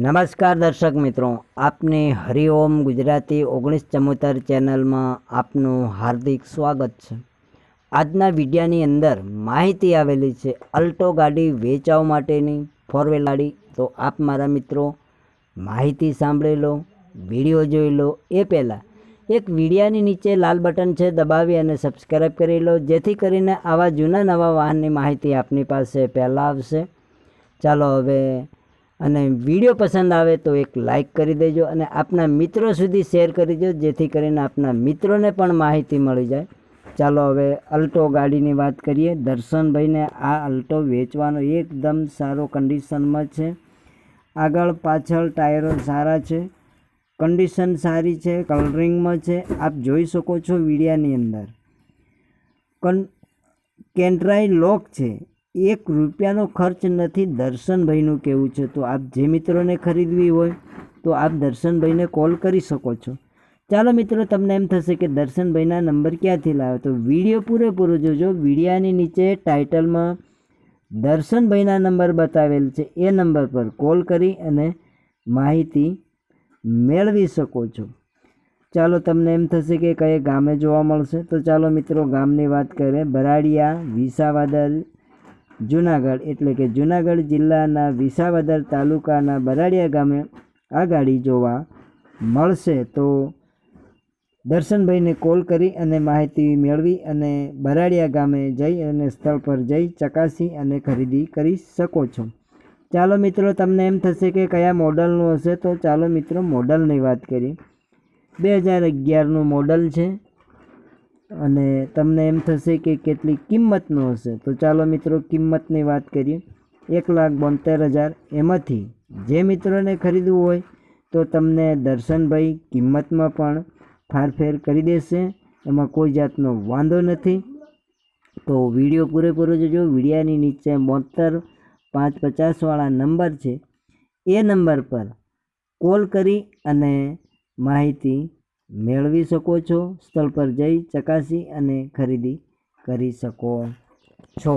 નમસ્કાર દર્શક મિત્રો, આપની હરિઓમ ગુજરાતી 1974 ચેનલમાં આપનું હાર્દિક સ્વાગત છે। આજના વિડીયોની અંદર માહિતી આવેલી છે અલ્ટો ગાડી વેચાવા માટેની, ફોર વ્હીલ ગાડી। તો આપ મારા મિત્રો માહિતી સાંભળી લો, વિડીયો જોઈ લો એ પહેલાં એક વિડીયોની નીચે લાલ બટન છે દબાવી અને સબસ્ક્રાઈબ કરી લો, જેથી કરીને આવા જૂના નવા વાહનની માહિતી આપની પાસે પહેલાં આવશે। ચાલો હવે અને વિડીયો પસંદ આવે તો એક લાઈક કરી દેજો અને આપના મિત્રો સુધી શેર કરી દેજો, જેથી કરીને આપના મિત્રોને પણ માહિતી મળી જાય। ચાલો હવે અલ્ટો ગાડીની વાત કરીએ। દર્શનભાઈને આ અલ્ટો વેચવાનો એકદમ સારો કન્ડિશનમાં છે। આગળ પાછળ ટાયરો સારા છે, કન્ડિશન સારી છે, કલરિંગમાં છે, આપ જોઈ શકો છો વિડીયાની અંદર। કેન્ટ્રાઈ લોક છે, 1 રૂપિયાનો ખર્ચ નથી દર્શનભાઈનું કહેવું છે। તો આપ જે મિત્રોને ખરીદવી હોય તો આપ દર્શનભાઈને કોલ કરી શકો છો। ચાલો મિત્રો, તમને એમ થશે કે દર્શનભાઈના નંબર ક્યાંથી લાવ્યો, તો વિડીયો પૂરેપૂરો જોજો। વિડીયાની નીચે ટાઇટલમાં દર્શનભાઈના નંબર બતાવેલ છે, એ નંબર પર કોલ કરી અને માહિતી મેળવી શકો છો। ચાલો, તમને એમ થશે કે કઈ ગામે જોવા મળશે, તો ચાલો મિત્રો ગામની વાત કરીએ। ભરાડિયા, વિસાવદર, જુનાગઢ, એટલે કે જુનાગઢ જિલ્લાના વિસાવદર તાલુકાના ભરાડિયા ગામે આ ગાડી જોવા મળશે। તો દર્શનભાઈને કોલ કરી અને માહિતી મેળવી અને ભરાડિયા ગામે જઈ અને સ્થળ પર જઈ ચકાસી અને ખરીદી કરી શકો છો। ચાલો મિત્રો, તમને એમ થશે કે કયા મોડલનું હશે, તો ચાલો મિત્રો મોડલની વાત કરીએ। 2011નું મોડલ છે અને તમને એમ થશે કે કેટલી કિંમતનું હશે, તો ચાલો મિત્રો કિંમતની વાત કરીએ। 1,72,000 એમાંથી જે મિત્રોને ખરીદવું હોય તો તમને દર્શનભાઈ કિંમતમાં પણ ફારફેર કરી દેશે, એમાં કોઈ જાતનો વાંધો નથી। તો વિડીયો પૂરેપૂરો જોજો। વિડીયાની નીચે 72,550 નંબર છે, એ નંબર પર કોલ કરી અને માહિતી મેળવી શકો છો, સ્થળ પર જઈ ચકાસી અને ખરીદી કરી શકો છો।